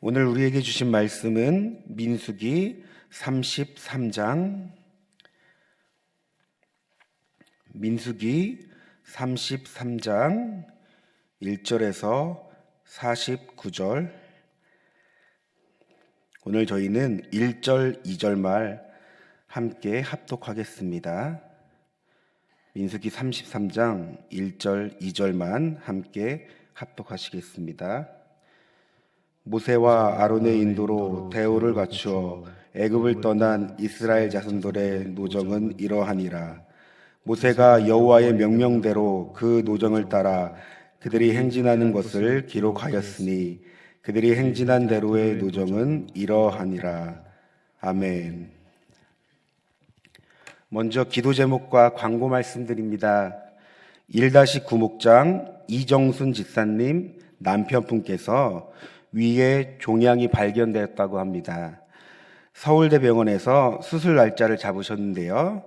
오늘 우리에게 주신 말씀은 민수기 33장 1절에서 49절. 오늘 저희는 1절, 2절 말 함께 합독하겠습니다. 민수기 33장 1절, 2절만 함께 합독하시겠습니다. 모세와 아론의 인도로 대오를 갖추어 애굽을 떠난 이스라엘 자손들의 노정은 이러하니라. 모세가 여호와의 명령대로 그 노정을 따라 그들이 행진하는 것을 기록하였으니 그들이 행진한 대로의 노정은 이러하니라. 아멘. 먼저 기도 제목과 광고 말씀드립니다. 1-9 목장 이정순 집사님 남편분께서 위에 종양이 발견되었다고 합니다. 서울대병원에서 수술 날짜를 잡으셨는데요.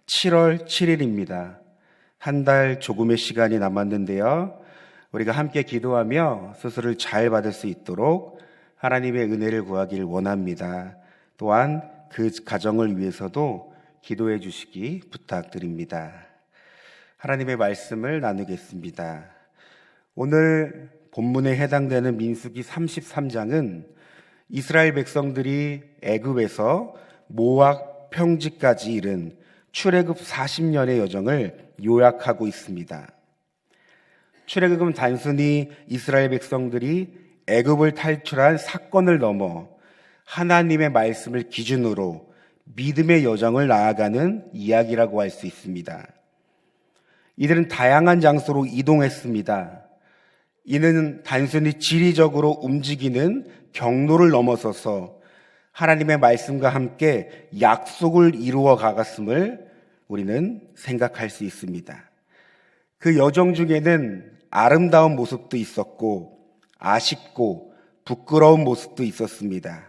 7월 7일입니다. 한 달 조금의 시간이 남았는데요. 우리가 함께 기도하며 수술을 잘 받을 수 있도록 하나님의 은혜를 구하길 원합니다. 또한 그 가정을 위해서도 기도해 주시기 부탁드립니다. 하나님의 말씀을 나누겠습니다. 오늘 본문에 해당되는 민수기 33장은 이스라엘 백성들이 애굽에서 모압 평지까지 이른 출애굽 40년의 여정을 요약하고 있습니다. 출애굽은 단순히 이스라엘 백성들이 애굽을 탈출한 사건을 넘어 하나님의 말씀을 기준으로 믿음의 여정을 나아가는 이야기라고 할 수 있습니다. 이들은 다양한 장소로 이동했습니다. 이는 단순히 지리적으로 움직이는 경로를 넘어서서 하나님의 말씀과 함께 약속을 이루어 가갔음을 우리는 생각할 수 있습니다. 그 여정 중에는 아름다운 모습도 있었고 아쉽고 부끄러운 모습도 있었습니다.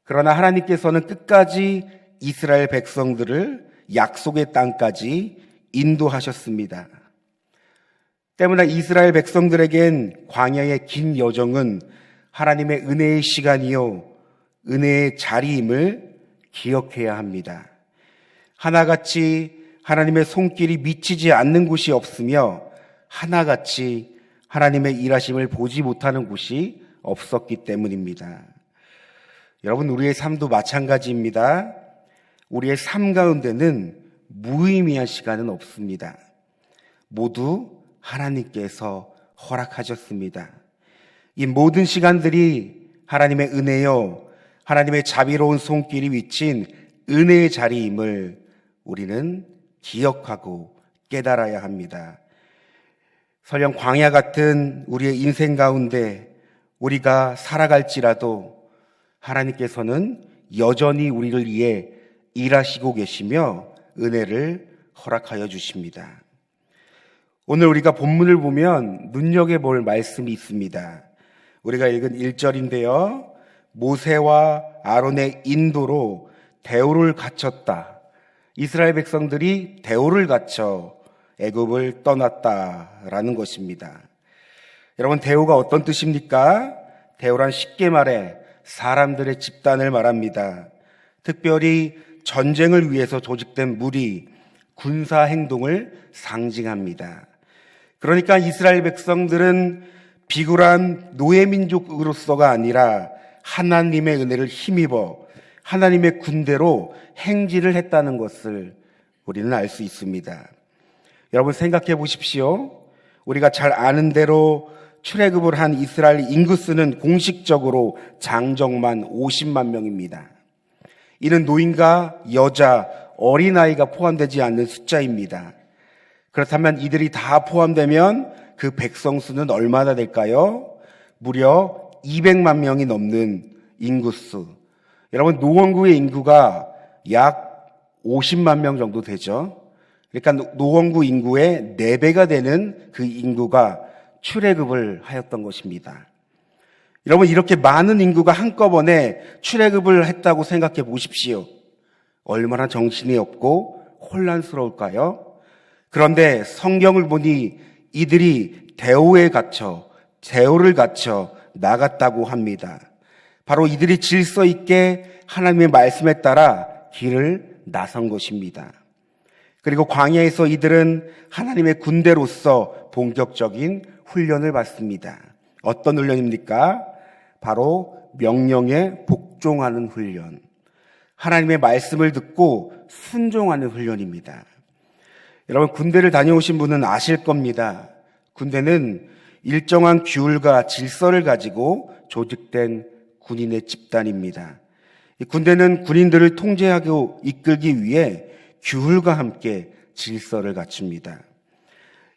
그러나 하나님께서는 끝까지 이스라엘 백성들을 약속의 땅까지 인도하셨습니다. 때문에 이스라엘 백성들에겐 광야의 긴 여정은 하나님의 은혜의 시간이요 은혜의 자리임을 기억해야 합니다. 하나같이 하나님의 손길이 미치지 않는 곳이 없으며 하나같이 하나님의 일하심을 보지 못하는 곳이 없었기 때문입니다. 여러분, 우리의 삶도 마찬가지입니다. 우리의 삶 가운데는 무의미한 시간은 없습니다. 모두 하나님께서 허락하셨습니다. 이 모든 시간들이 하나님의 은혜요, 하나님의 자비로운 손길이 비친 은혜의 자리임을 우리는 기억하고 깨달아야 합니다. 설령 광야 같은 우리의 인생 가운데 우리가 살아갈지라도 하나님께서는 여전히 우리를 위해 일하시고 계시며 은혜를 허락하여 주십니다. 오늘 우리가 본문을 보면 눈여겨볼 말씀이 있습니다. 우리가 읽은 1절인데요. 모세와 아론의 인도로 대오를 갖췄다. 이스라엘 백성들이 대오를 갖춰 애굽을 떠났다라는 것입니다. 여러분, 대오가 어떤 뜻입니까? 대오란 쉽게 말해 사람들의 집단을 말합니다. 특별히 전쟁을 위해서 조직된 무리, 군사 행동을 상징합니다. 그러니까 이스라엘 백성들은 비굴한 노예민족으로서가 아니라 하나님의 은혜를 힘입어 하나님의 군대로 행진을 했다는 것을 우리는 알 수 있습니다. 여러분, 생각해 보십시오. 우리가 잘 아는 대로 출애굽을 한 이스라엘 인구수는 공식적으로 장정만 50만 명입니다. 이는 노인과 여자, 어린아이가 포함되지 않는 숫자입니다. 그렇다면 이들이 다 포함되면 그 백성 수는 얼마나 될까요? 무려 200만 명이 넘는 인구수. 여러분, 노원구의 인구가 약 50만 명 정도 되죠. 그러니까 노원구 인구의 4배가 되는 그 인구가 출애굽을 하였던 것입니다. 여러분, 이렇게 많은 인구가 한꺼번에 출애굽을 했다고 생각해 보십시오. 얼마나 정신이 없고 혼란스러울까요? 그런데 성경을 보니 이들이 대오를 갖춰 나갔다고 합니다. 바로 이들이 질서 있게 하나님의 말씀에 따라 길을 나선 것입니다. 그리고 광야에서 이들은 하나님의 군대로서 본격적인 훈련을 받습니다. 어떤 훈련입니까? 바로 명령에 복종하는 훈련. 하나님의 말씀을 듣고 순종하는 훈련입니다. 여러분, 군대를 다녀오신 분은 아실 겁니다. 군대는 일정한 규율과 질서를 가지고 조직된 군인의 집단입니다. 이 군대는 군인들을 통제하고 이끌기 위해 규율과 함께 질서를 갖춥니다.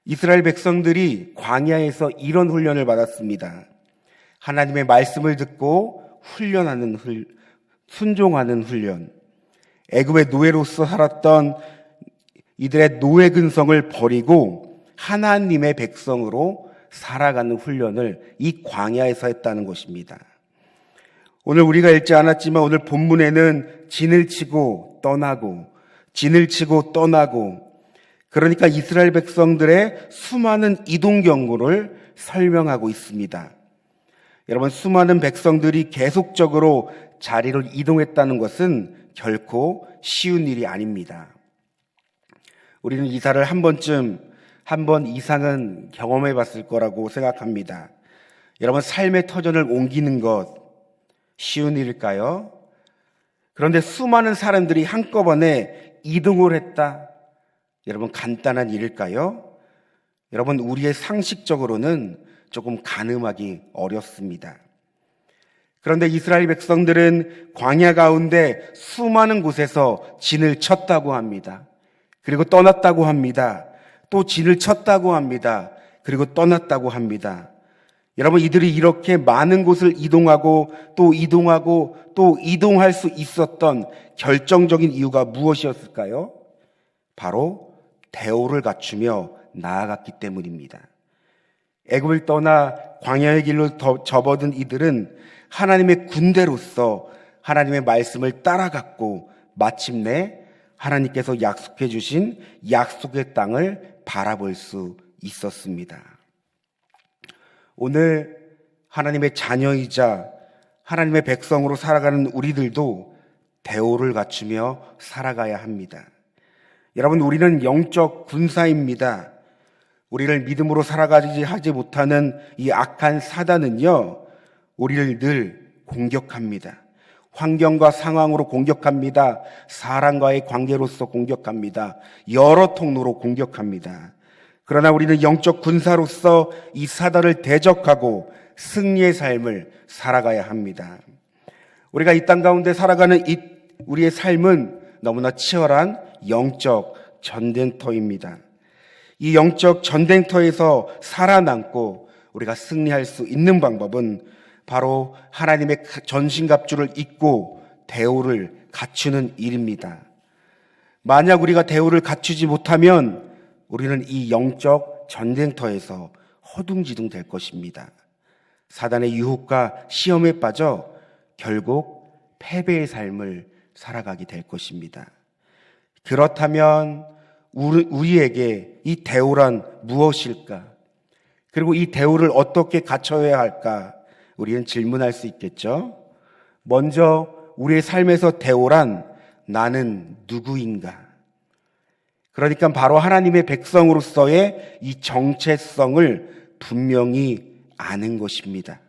이스라엘 백성들이 광야에서 이런 훈련을 받았습니다. 하나님의 말씀을 듣고 순종하는 훈련. 애굽의 노예로서 살았던 이들의 노예 근성을 버리고 하나님의 백성으로 살아가는 훈련을 이 광야에서 했다는 것입니다. 오늘 우리가 읽지 않았지만 오늘 본문에는 진을 치고 떠나고 그러니까 이스라엘 백성들의 수많은 이동 경로를 설명하고 있습니다. 여러분, 수많은 백성들이 계속적으로 자리를 이동했다는 것은 결코 쉬운 일이 아닙니다. 우리는 이사를 한 번 이상은 경험해 봤을 거라고 생각합니다. 여러분, 삶의 터전을 옮기는 것 쉬운 일일까요? 그런데 수많은 사람들이 한꺼번에 이동을 했다. 여러분, 간단한 일일까요? 여러분, 우리의 상식적으로는 조금 가늠하기 어렵습니다. 그런데 이스라엘 백성들은 광야 가운데 수많은 곳에서 진을 쳤다고 합니다. 그리고 떠났다고 합니다. 또 진을 쳤다고 합니다. 그리고 떠났다고 합니다. 여러분, 이들이 이렇게 많은 곳을 이동하고 또 이동할 수 있었던 결정적인 이유가 무엇이었을까요? 바로 대오를 갖추며 나아갔기 때문입니다. 애굽을 떠나 광야의 길로 접어든 이들은 하나님의 군대로서 하나님의 말씀을 따라갔고 마침내 하나님께서 약속해 주신 약속의 땅을 바라볼 수 있었습니다. 오늘 하나님의 자녀이자 하나님의 백성으로 살아가는 우리들도 대오를 갖추며 살아가야 합니다. 여러분, 우리는 영적 군사입니다. 우리를 믿음으로 살아가지 하지 못하는 이 악한 사단은요, 우리를 늘 공격합니다. 환경과 상황으로 공격합니다. 사람과의 관계로서 공격합니다. 여러 통로로 공격합니다. 그러나 우리는 영적 군사로서 이 사단을 대적하고 승리의 삶을 살아가야 합니다. 우리가 이 땅 가운데 살아가는 우리의 삶은 너무나 치열한 영적 전쟁터입니다. 이 영적 전쟁터에서 살아남고 우리가 승리할 수 있는 방법은 바로 하나님의 전신갑주를 입고 대오를 갖추는 일입니다. 만약 우리가 대오를 갖추지 못하면 우리는 이 영적 전쟁터에서 허둥지둥 될 것입니다. 사단의 유혹과 시험에 빠져 결국 패배의 삶을 살아가게 될 것입니다. 그렇다면 우리에게 이 대오란 무엇일까? 그리고 이 대오를 어떻게 갖춰야 할까? 우리는 질문할 수 있겠죠? 먼저 우리의 삶에서 대오란 나는 누구인가? 그러니까 바로 하나님의 백성으로서의 이 정체성을 분명히 아는 것입니다.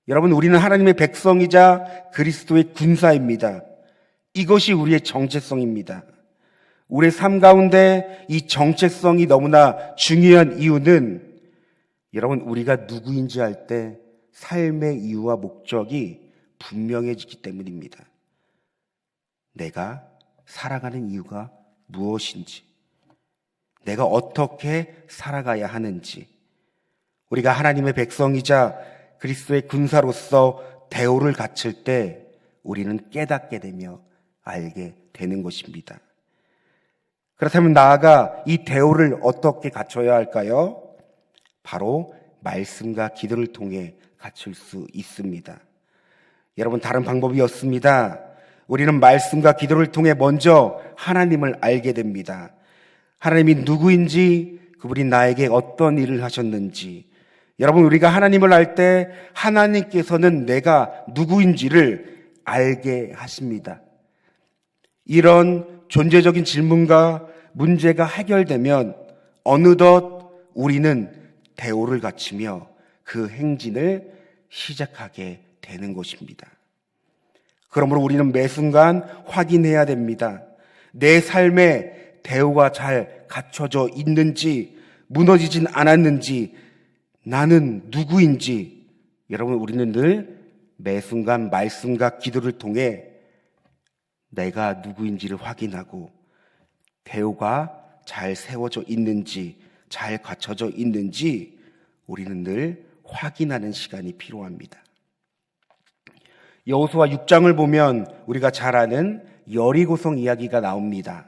여러분, 우리는 하나님의 백성이자 그리스도의 군사입니다. 이것이 우리의 정체성입니다. 우리의 삶 가운데 이 정체성이 너무나 중요한 이유는 여러분, 우리가 누구인지 알 때 삶의 이유와 목적이 분명해지기 때문입니다. 내가 살아가는 이유가 무엇인지, 내가 어떻게 살아가야 하는지, 우리가 하나님의 백성이자 그리스도의 군사로서 대오를 갖출 때 우리는 깨닫게 되며 알게 되는 것입니다. 그렇다면 나아가 이 대오를 어떻게 갖춰야 할까요? 바로 말씀과 기도를 통해 갖출 수 있습니다. 여러분, 다른 방법이 없습니다. 우리는 말씀과 기도를 통해 먼저 하나님을 알게 됩니다. 하나님이 누구인지, 그분이 나에게 어떤 일을 하셨는지, 여러분, 우리가 하나님을 알 때 하나님께서는 내가 누구인지를 알게 하십니다. 이런 존재적인 질문과 문제가 해결되면 어느덧 우리는 대오를 갖추며 그 행진을 시작하게 되는 것입니다. 그러므로 우리는 매 순간 확인해야 됩니다. 내 삶에 대오가 잘 갖춰져 있는지, 무너지진 않았는지, 나는 누구인지, 여러분, 우리는 늘 매 순간 말씀과 기도를 통해 내가 누구인지를 확인하고 대오가 잘 세워져 있는지, 잘 갖춰져 있는지 우리는 늘 확인하는 시간이 필요합니다. 여호수아 6장을 보면 우리가 잘 아는 여리고성 이야기가 나옵니다.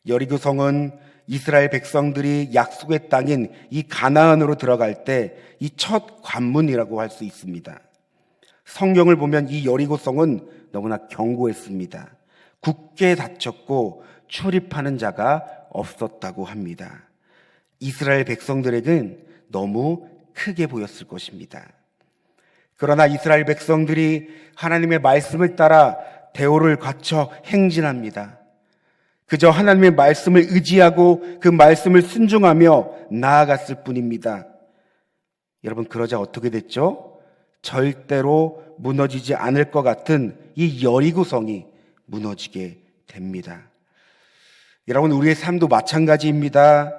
여리고성은 이스라엘 백성들이 약속의 땅인 이 가나안으로 들어갈 때 이 첫 관문이라고 할 수 있습니다. 성경을 보면 이 여리고성은 너무나 견고했습니다. 굳게 닫혔고 출입하는 자가 없었다고 합니다. 이스라엘 백성들에겐 너무 크게 보였을 것입니다. 그러나 이스라엘 백성들이 하나님의 말씀을 따라 대오를 갖춰 행진합니다. 그저 하나님의 말씀을 의지하고 그 말씀을 순종하며 나아갔을 뿐입니다. 여러분, 그러자 어떻게 됐죠? 절대로 무너지지 않을 것 같은 이 여리고성이 무너지게 됩니다. 여러분, 우리의 삶도 마찬가지입니다.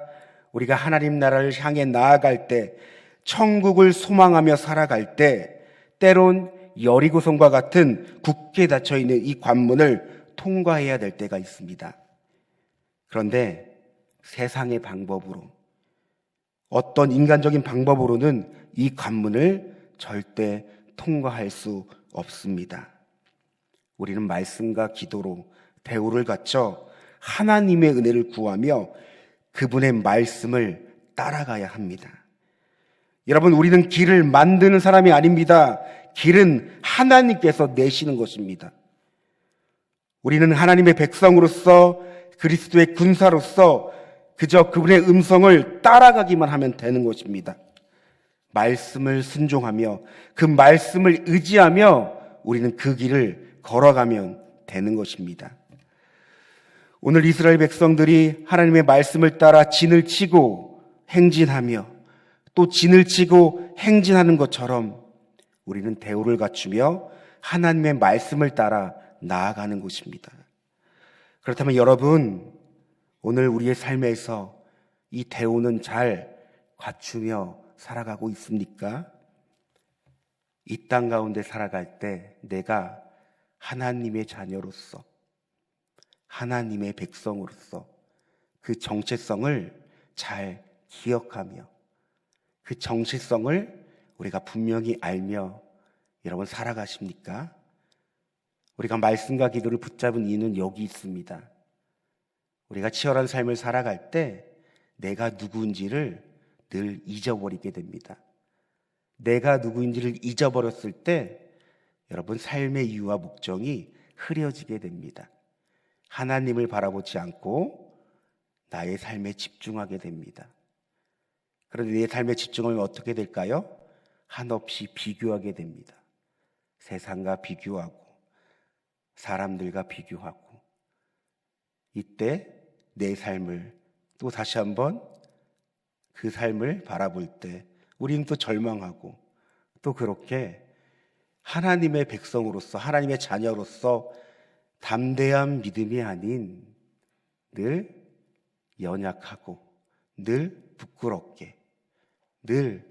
우리가 하나님 나라를 향해 나아갈 때, 천국을 소망하며 살아갈 때 때론 여리고성과 같은 굳게 닫혀있는 이 관문을 통과해야 될 때가 있습니다. 그런데 세상의 방법으로, 어떤 인간적인 방법으로는 이 관문을 절대 통과할 수 없습니다. 우리는 말씀과 기도로 대오를 갖춰 하나님의 은혜를 구하며 그분의 말씀을 따라가야 합니다. 여러분, 우리는 길을 만드는 사람이 아닙니다. 길은 하나님께서 내시는 것입니다. 우리는 하나님의 백성으로서, 그리스도의 군사로서 그저 그분의 음성을 따라가기만 하면 되는 것입니다. 말씀을 순종하며 그 말씀을 의지하며 우리는 그 길을 걸어가면 되는 것입니다. 오늘 이스라엘 백성들이 하나님의 말씀을 따라 진을 치고 행진하며 또 진을 치고 행진하는 것처럼 우리는 대오를 갖추며 하나님의 말씀을 따라 나아가는 것입니다. 그렇다면 여러분, 오늘 우리의 삶에서 이 대오는 잘 갖추며 살아가고 있습니까? 이 땅 가운데 살아갈 때 내가 하나님의 자녀로서, 하나님의 백성으로서 그 정체성을 잘 기억하며 그 정체성을 우리가 분명히 알며 여러분 살아가십니까? 우리가 말씀과 기도를 붙잡은 이유는 여기 있습니다. 우리가 치열한 삶을 살아갈 때 내가 누구인지를 늘 잊어버리게 됩니다. 내가 누구인지를 잊어버렸을 때 여러분 삶의 이유와 목적이 흐려지게 됩니다. 하나님을 바라보지 않고 나의 삶에 집중하게 됩니다. 그런데 내 삶에 집중하면 어떻게 될까요? 한없이 비교하게 됩니다. 세상과 비교하고 사람들과 비교하고 이때 내 삶을 또 다시 한번 그 삶을 바라볼 때 우리는 또 절망하고 또 그렇게 하나님의 백성으로서, 하나님의 자녀로서 담대한 믿음이 아닌 늘 연약하고 늘 부끄럽게 늘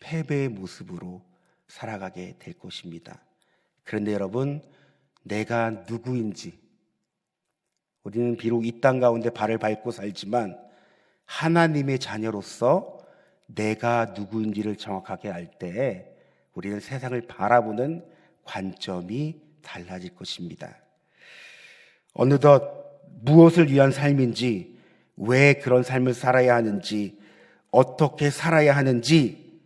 패배의 모습으로 살아가게 될 것입니다. 그런데 여러분, 내가 누구인지, 우리는 비록 이 땅 가운데 발을 밟고 살지만 하나님의 자녀로서 내가 누구인지를 정확하게 알 때에 우리는 세상을 바라보는 관점이 달라질 것입니다. 어느덧 무엇을 위한 삶인지, 왜 그런 삶을 살아야 하는지, 어떻게 살아야 하는지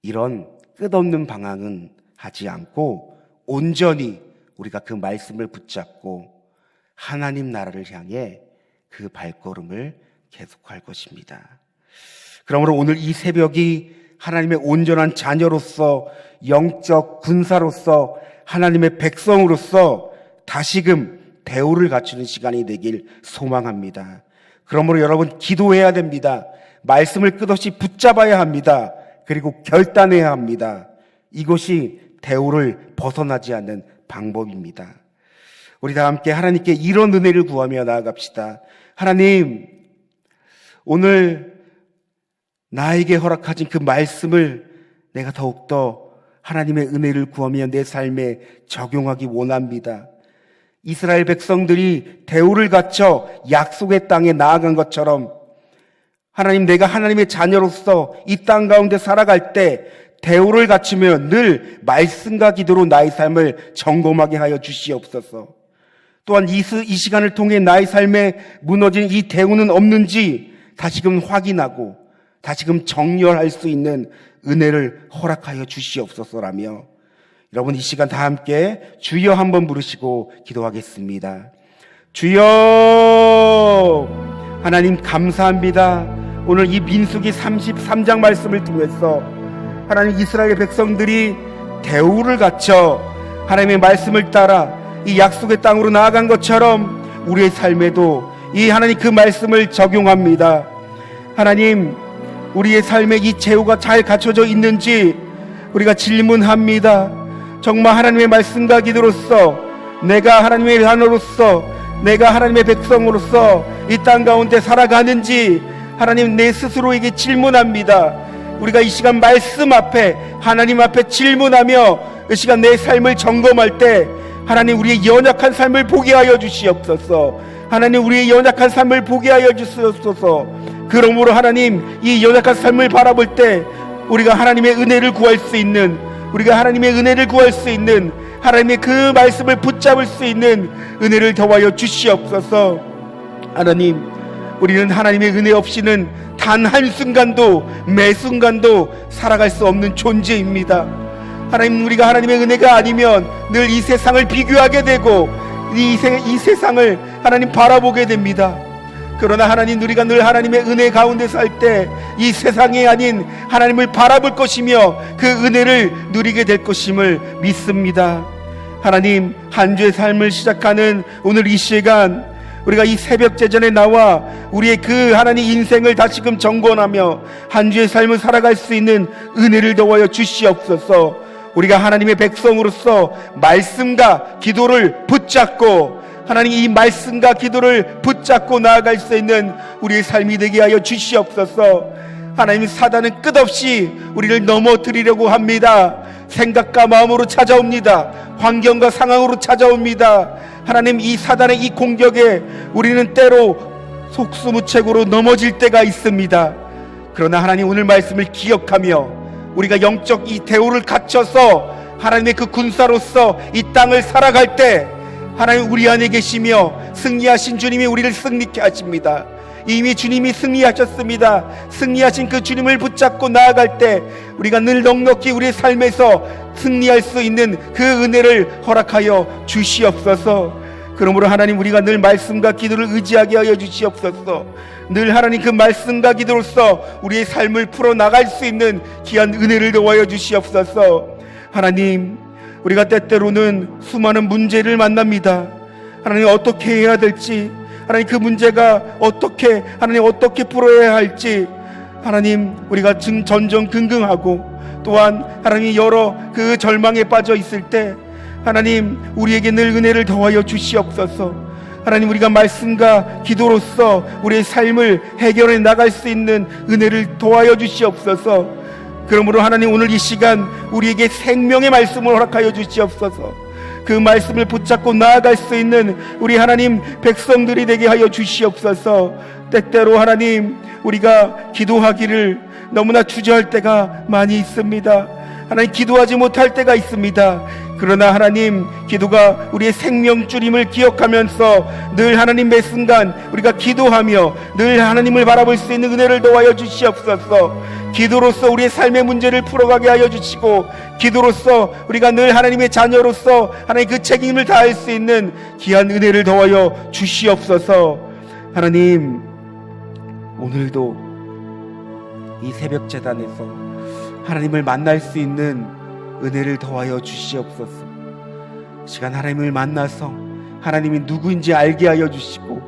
이런 끝없는 방황은 하지 않고 온전히 우리가 그 말씀을 붙잡고 하나님 나라를 향해 그 발걸음을 계속할 것입니다. 그러므로 오늘 이 새벽이 하나님의 온전한 자녀로서, 영적 군사로서, 하나님의 백성으로서 다시금 대우를 갖추는 시간이 되길 소망합니다. 그러므로 여러분, 기도해야 됩니다. 말씀을 끝없이 붙잡아야 합니다. 그리고 결단해야 합니다. 이것이 대우를 벗어나지 않는 방법입니다. 우리 다 함께 하나님께 이런 은혜를 구하며 나아갑시다. 하나님, 오늘 나에게 허락하신 그 말씀을 내가 더욱더 하나님의 은혜를 구하며 내 삶에 적용하기 원합니다. 이스라엘 백성들이 대우를 갖춰 약속의 땅에 나아간 것처럼 하나님, 내가 하나님의 자녀로서 이 땅 가운데 살아갈 때 대우를 갖추며 늘 말씀과 기도로 나의 삶을 점검하게 하여 주시옵소서. 또한 이 시간을 통해 나의 삶에 무너진 이 대우는 없는지 다시금 확인하고 다시금 정렬할 수 있는 은혜를 허락하여 주시옵소서라며, 여러분 이 시간 다 함께 주여 한번 부르시고 기도하겠습니다. 주여, 하나님 감사합니다. 오늘 이 민수기 33장 말씀을 통해서 하나님, 이스라엘 백성들이 대우를 갖춰 하나님의 말씀을 따라 이 약속의 땅으로 나아간 것처럼 우리의 삶에도 이 하나님 그 말씀을 적용합니다. 하나님, 우리의 삶에 이 제후가 잘 갖춰져 있는지 우리가 질문합니다. 정말 하나님의 말씀과 기도로서, 내가 하나님의 자녀로서, 내가 하나님의 백성으로서 이 땅 가운데 살아가는지 하나님, 내 스스로에게 질문합니다. 우리가 이 시간 말씀 앞에, 하나님 앞에 질문하며 이 시간 내 삶을 점검할 때 하나님, 우리의 연약한 삶을 보게 하여 주시옵소서. 하나님, 우리의 연약한 삶을 보게 하여 주시옵소서. 그러므로 하나님, 이 연약한 삶을 바라볼 때 우리가 하나님의 은혜를 구할 수 있는, 우리가 하나님의 은혜를 구할 수 있는, 하나님의 그 말씀을 붙잡을 수 있는 은혜를 더하여 주시옵소서. 하나님, 우리는 하나님의 은혜 없이는 단 한순간도, 매 순간도 살아갈 수 없는 존재입니다. 하나님, 우리가 하나님의 은혜가 아니면 늘 이 세상을 비교하게 되고 이 세상을 하나님 바라보게 됩니다. 그러나 하나님, 우리가 늘 하나님의 은혜 가운데 살 때 이 세상이 아닌 하나님을 바라볼 것이며 그 은혜를 누리게 될 것임을 믿습니다. 하나님, 한 주의 삶을 시작하는 오늘 이 시간, 우리가 이 새벽 제전에 나와 우리의 그 하나님 인생을 다시금 점검하며 한 주의 삶을 살아갈 수 있는 은혜를 더하여 주시옵소서. 우리가 하나님의 백성으로서 말씀과 기도를 붙잡고, 하나님 이 말씀과 기도를 붙잡고 나아갈 수 있는 우리의 삶이 되게 하여 주시옵소서. 하나님, 사단은 끝없이 우리를 넘어뜨리려고 합니다. 생각과 마음으로 찾아옵니다. 환경과 상황으로 찾아옵니다. 하나님, 이 사단의 이 공격에 우리는 때로 속수무책으로 넘어질 때가 있습니다. 그러나 하나님, 오늘 말씀을 기억하며 우리가 영적 이 대우를 갖춰서 하나님의 그 군사로서 이 땅을 살아갈 때 하나님, 우리 안에 계시며 승리하신 주님이 우리를 승리케 하십니다. 이미 주님이 승리하셨습니다. 승리하신 그 주님을 붙잡고 나아갈 때 우리가 늘 넉넉히 우리의 삶에서 승리할 수 있는 그 은혜를 허락하여 주시옵소서. 그러므로 하나님, 우리가 늘 말씀과 기도를 의지하게 하여 주시옵소서. 늘 하나님 그 말씀과 기도로서 우리의 삶을 풀어나갈 수 있는 귀한 은혜를 더하여 주시옵소서. 하나님, 우리가 때때로는 수많은 문제를 만납니다. 하나님, 어떻게 해야 될지, 하나님 그 문제가 어떻게, 하나님 어떻게 풀어야 할지, 하나님 우리가 전전긍긍하고 또한 하나님 여러 그 절망에 빠져 있을 때 하나님, 우리에게 늘 은혜를 더하여 주시옵소서. 하나님, 우리가 말씀과 기도로서 우리의 삶을 해결해 나갈 수 있는 은혜를 더하여 주시옵소서. 그러므로 하나님, 오늘 이 시간 우리에게 생명의 말씀을 허락하여 주시옵소서. 그 말씀을 붙잡고 나아갈 수 있는 우리 하나님 백성들이 되게 하여 주시옵소서. 때때로 하나님, 우리가 기도하기를 너무나 주저할 때가 많이 있습니다. 하나님, 기도하지 못할 때가 있습니다. 그러나 하나님, 기도가 우리의 생명줄임을 기억하면서 늘 하나님 매 순간 우리가 기도하며 늘 하나님을 바라볼 수 있는 은혜를 더하여 주시옵소서. 기도로서 우리의 삶의 문제를 풀어가게 하여 주시고, 기도로서 우리가 늘 하나님의 자녀로서 하나님 그 책임을 다할 수 있는 귀한 은혜를 더하여 주시옵소서. 하나님, 오늘도 이 새벽 제단에서 하나님을 만날 수 있는 은혜를 더하여 주시옵소서. 시간 하나님을 만나서 하나님이 누구인지 알게 하여 주시고,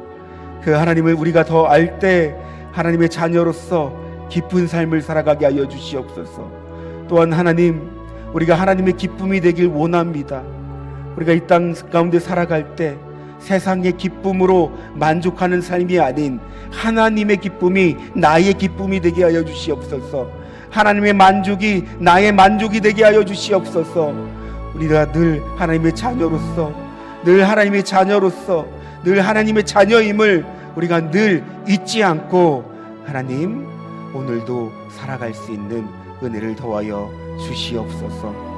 그 하나님을 우리가 더 알 때 하나님의 자녀로서 기쁜 삶을 살아가게 하여 주시옵소서. 또한 하나님, 우리가 하나님의 기쁨이 되길 원합니다. 우리가 이 땅 가운데 살아갈 때 세상의 기쁨으로 만족하는 삶이 아닌 하나님의 기쁨이 나의 기쁨이 되게 하여 주시옵소서. 하나님의 만족이 나의 만족이 되게 하여 주시옵소서. 우리가 늘 하나님의 자녀로서, 늘 하나님의 자녀로서, 늘 하나님의 자녀임을 우리가 늘 잊지 않고, 하나님 오늘도 살아갈 수 있는 은혜를 더하여 주시옵소서.